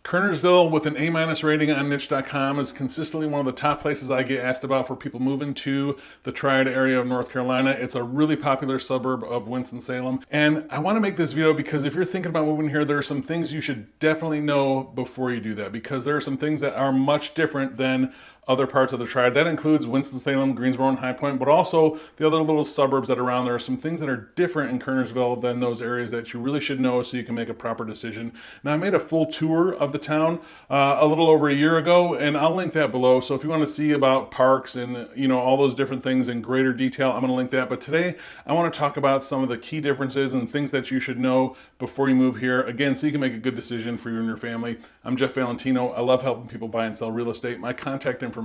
Kernersville with an A- rating on niche.com is consistently one of the top places I get asked about for people moving to the Triad area of North Carolina. It's a really popular suburb of Winston Salem. And I want to make this video because if you're thinking about moving here, there are some things you should definitely know before you do that, because there are some things that are much different than other parts of the Triad. That includes Winston-Salem, Greensboro, and High Point, but also the other little suburbs that are around. There are some things that are different in Kernersville than those areas that you really should know so you can make a proper decision. Now, I made a full tour of the town a little over a year ago, and I'll link that below. So if you want to see about parks and all those different things in greater detail, I'm going to link that. But today, I want to talk about some of the key differences and things that you should know before you move here. Again, so you can make a good decision for you and your family. I'm Jeff Valentino. I love helping people buy and sell real estate. My contact information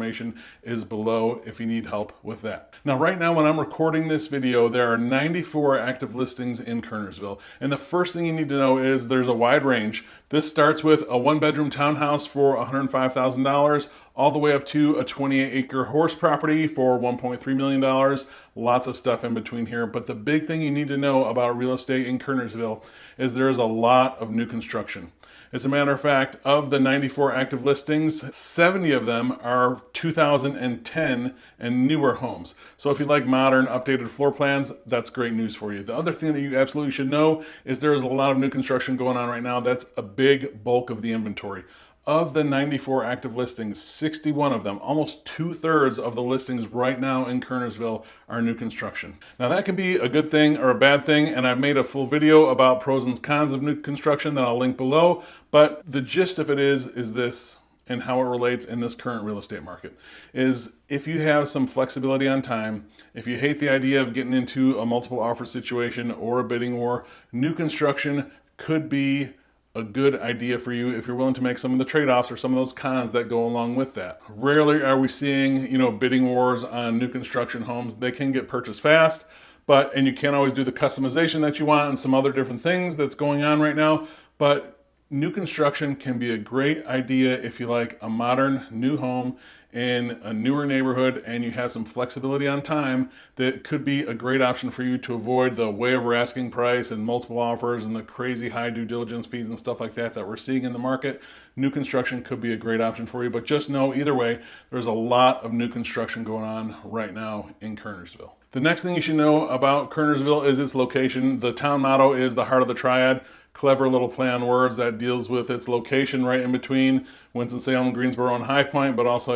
is below if you need help with that. Now, right now, when I'm recording this video, there are 94 active listings in Kernersville. And the first thing you need to know is there's a wide range. This starts with a one-bedroom townhouse for $105,000, all the way up to a 28-acre horse property for $1.3 million. Lots of stuff in between here. But the big thing you need to know about real estate in Kernersville is there's a lot of new construction. As a matter of fact, of the 94 active listings, 70 of them are 2010 and newer homes. So if you like modern, updated floor plans, that's great news for you. The other thing that you absolutely should know is there's a lot of new construction going on right now. That's a big bulk of the inventory. Of the 94 active listings, 61 of them, almost 2/3 of the listings right now in Kernersville are new construction. Now that can be a good thing or a bad thing, and I've made a full video about pros and cons of new construction that I'll link below, but the gist of it is this, and how it relates in this current real estate market, is if you have some flexibility on time, if you hate the idea of getting into a multiple offer situation or a bidding war, new construction could be a good idea for you if you're willing to make some of the trade-offs or some of those cons that go along with that. Rarely are we seeing, bidding wars on new construction homes. They can get purchased fast, and you can't always do the customization that you want and some other different things that's going on right now. But new construction can be a great idea if you like a modern new home in a newer neighborhood and you have some flexibility on time. That could be a great option for you to avoid the way over asking price and multiple offers and the crazy high due diligence fees and stuff like that we're seeing in the market. New construction could be a great option for you, but just know either way, there's a lot of new construction going on right now in Kernersville. The next thing you should know about Kernersville is its location. The town motto is the heart of the Triad. Clever little play on words that deals with its location right in between Winston-Salem, Greensboro, and High Point, but also,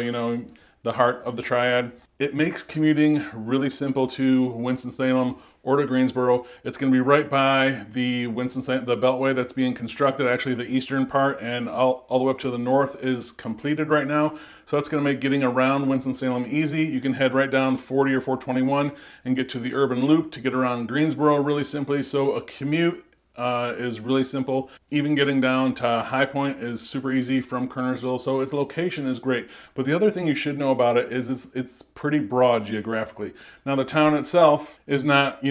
the heart of the Triad. It makes commuting really simple to Winston-Salem or to Greensboro. It's going to be right by the the Beltway that's being constructed. Actually, the eastern part and all the way up to the north is completed right now. So that's going to make getting around Winston-Salem easy. You can head right down 40 or 421 and get to the urban loop to get around Greensboro really simply. So a commute is really simple. Even getting down to High Point is super easy from Kernersville, so its location is great. But the other thing you should know about it is it's pretty broad geographically. Now the town itself is not,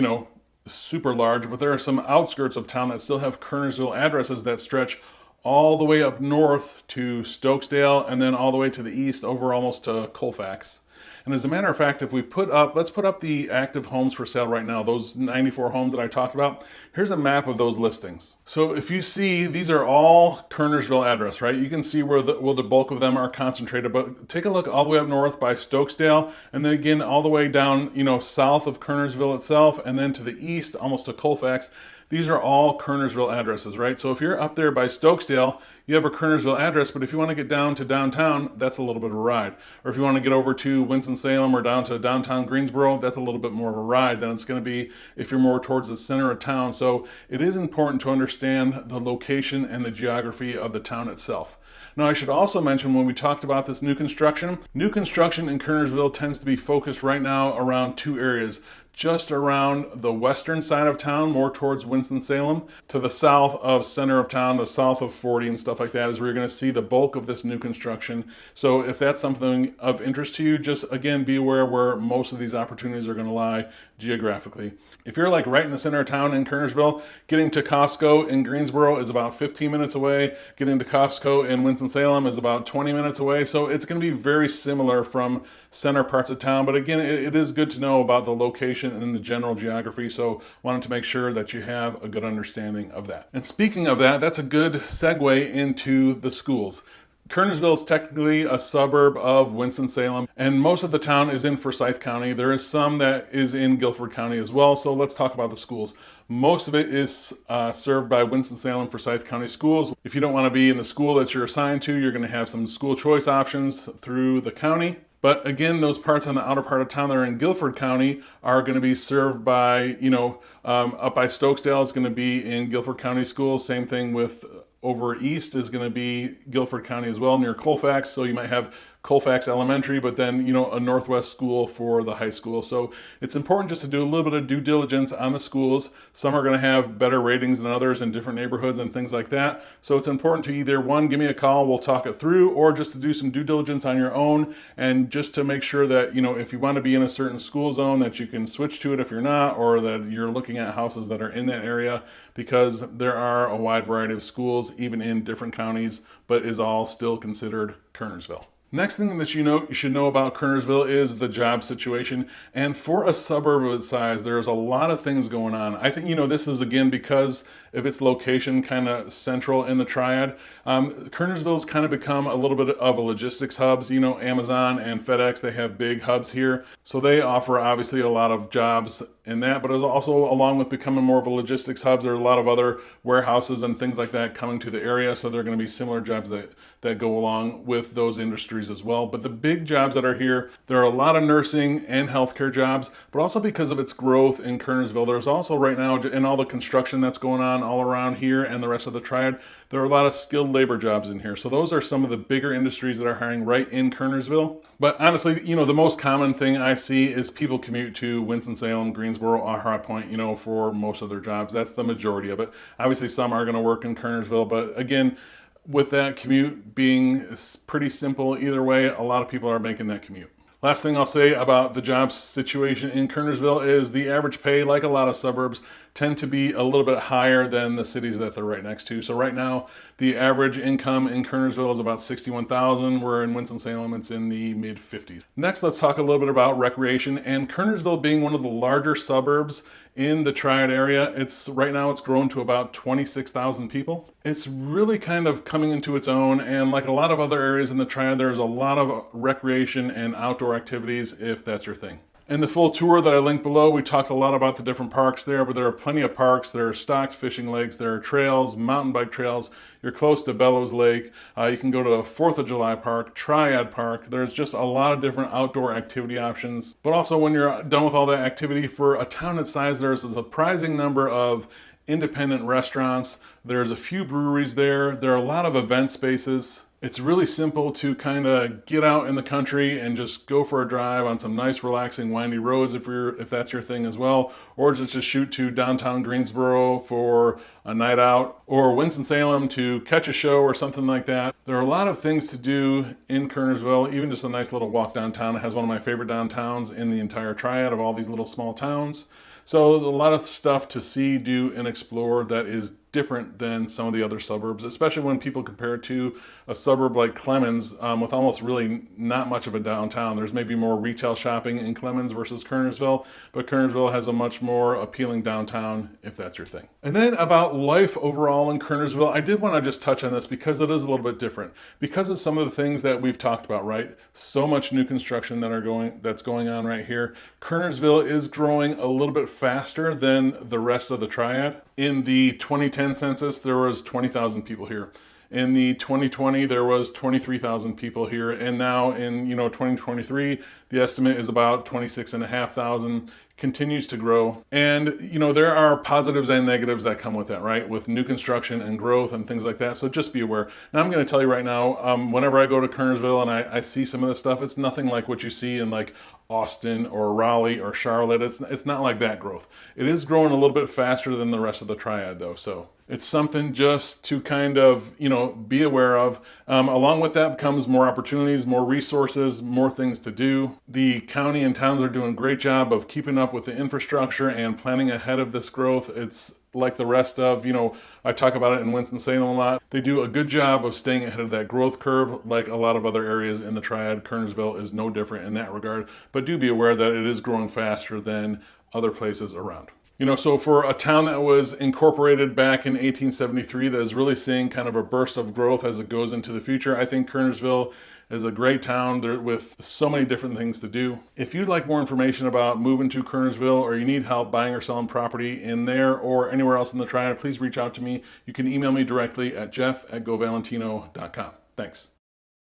super large, but there are some outskirts of town that still have Kernersville addresses that stretch all the way up north to Stokesdale and then all the way to the east over almost to Colfax. And as a matter of fact, if we let's put up the active homes for sale right now, those 94 homes that I talked about. Here's a map of those listings. So if you see, these are all Kernersville address, right? You can see where the bulk of them are concentrated, but take a look all the way up north by Stokesdale, and then again all the way down, south of Kernersville itself, and then to the east, almost to Colfax. These are all Kernersville addresses, right? So if you're up there by Stokesdale, you have a Kernersville address, but if you want to get down to downtown, that's a little bit of a ride. Or if you want to get over to Winston-Salem or down to downtown Greensboro, that's a little bit more of a ride than it's going to be if you're more towards the center of town. So it is important to understand the location and the geography of the town itself. Now, I should also mention when we talked about this new construction in Kernersville tends to be focused right now around two areas. Just around the western side of town, more towards Winston-Salem, to the south of center of town, the south of 40 and stuff like that is where you're going to see the bulk of this new construction. So if that's something of interest to you, just again, be aware where most of these opportunities are going to lie geographically. If you're like right in the center of town in Kernersville, getting to Costco in Greensboro is about 15 minutes away. Getting to Costco in Winston-Salem is about 20 minutes away. So it's going to be very similar from center parts of town. But again, it is good to know about the location and the general geography. So wanted to make sure that you have a good understanding of that. And speaking of that, that's a good segue into the schools. Kernersville is technically a suburb of Winston-Salem, and most of the town is in Forsyth County. There is some that is in Guilford County as well, so let's talk about the schools. Most of it is served by Winston-Salem Forsyth County schools. If you don't want to be in the school that you're assigned to, you're going to have some school choice options through the county. But again, those parts on the outer part of town that are in Guilford County are going to be served by, up by Stokesdale is going to be in Guilford County schools. Same thing with over east is going to be Guilford County as well, near Colfax. So you might have Colfax Elementary, but then, a Northwest school for the high school. So it's important just to do a little bit of due diligence on the schools. Some are going to have better ratings than others in different neighborhoods and things like that. So it's important to either, one, give me a call, we'll talk it through, or just to do some due diligence on your own, and just to make sure that, if you want to be in a certain school zone, that you can switch to it if you're not, or that you're looking at houses that are in that area, because there are a wide variety of schools, even in different counties, but is all still considered Kernersville. Next thing that you should know about Kernersville is the job situation. And for a suburb of its size, there's a lot of things going on. I think, this is, again, because of its location kind of central in the Triad. Kernersville's kind of become a little bit of a logistics hub. Amazon and FedEx, they have big hubs here. So they offer, obviously, a lot of jobs in that, but it's also, along with becoming more of a logistics hub, there are a lot of other warehouses and things like that coming to the area. So there are going to be similar jobs that go along with those industries as well. But the big jobs that are here, there are a lot of nursing and healthcare jobs, but also because of its growth in Kernersville, there's also right now, in all the construction that's going on all around here and the rest of the Triad, there are a lot of skilled labor jobs in here. So those are some of the bigger industries that are hiring right in Kernersville. But honestly, the most common thing I see is people commute to Winston-Salem, Greensboro, or High Point, for most of their jobs. That's the majority of it. Obviously, some are going to work in Kernersville, but again, with that commute being pretty simple either way, a lot of people are making that commute. Last thing I'll say about the job situation in Kernersville is the average pay, like a lot of suburbs, tend to be a little bit higher than the cities that they're right next to. So right now, the average income in Kernersville is about $61,000, where in Winston-Salem it's in the mid-50s. Next, let's talk a little bit about recreation. And Kernersville, being one of the larger suburbs in the Triad area, right now it's grown to about 26,000 people. It's really kind of coming into its own, and like a lot of other areas in the Triad, there's a lot of recreation and outdoor activities if that's your thing. In the full tour that I linked below, we talked a lot about the different parks there, but there are plenty of parks. There are stocked fishing lakes, there are trails, mountain bike trails. You're close to Bellows Lake. You can go to a 4th of July park, Triad Park. There's just a lot of different outdoor activity options. But also, when you're done with all that activity, for a town its size, there's a surprising number of independent restaurants. There's a few breweries there. There are a lot of event spaces. It's really simple to kind of get out in the country and just go for a drive on some nice, relaxing, windy roads if that's your thing as well, or just shoot to downtown Greensboro for a night out, or Winston-Salem to catch a show or something like that. There are a lot of things to do in Kernersville, even just a nice little walk downtown. It has one of my favorite downtowns in the entire Triad of all these little small towns. So a lot of stuff to see, do, and explore that is different than some of the other suburbs, especially when people compare it to a suburb like Clemens with almost really not much of a downtown. There's maybe more retail shopping in Clemens versus Kernersville, but Kernersville has a much more appealing downtown if that's your thing. And then about life overall in Kernersville, I did want to just touch on this because it is a little bit different. Because of some of the things that we've talked about, right? So much new construction that's going on right here. Kernersville is growing a little bit faster than the rest of the Triad. In the 2010 census, there was 20,000 people here. In the 2020, there was 23,000 people here. And now in 2023, the estimate is about 26,500. Continues to grow. And, there are positives and negatives that come with that, right? With new construction and growth and things like that. So just be aware. Now, I'm going to tell you right now, whenever I go to Kernersville and I see some of this stuff, it's nothing like what you see in like Austin or Raleigh or Charlotte. It's not like that growth. It is growing a little bit faster than the rest of the Triad though. So It's something just to kind of, be aware of. Along with that comes more opportunities, more resources, more things to do. The county and towns are doing a great job of keeping up with the infrastructure and planning ahead of this growth. It's like the rest of, I talk about it in Winston-Salem a lot. They do a good job of staying ahead of that growth curve, like a lot of other areas in the Triad. Kernersville is no different in that regard, but do be aware that it is growing faster than other places around. So for a town that was incorporated back in 1873 that is really seeing kind of a burst of growth as it goes into the future, I think Kernersville is a great town with so many different things to do. If you'd like more information about moving to Kernersville, or you need help buying or selling property in there or anywhere else in the Triad, please reach out to me. You can email me directly at jeff@govalentino.com. Thanks.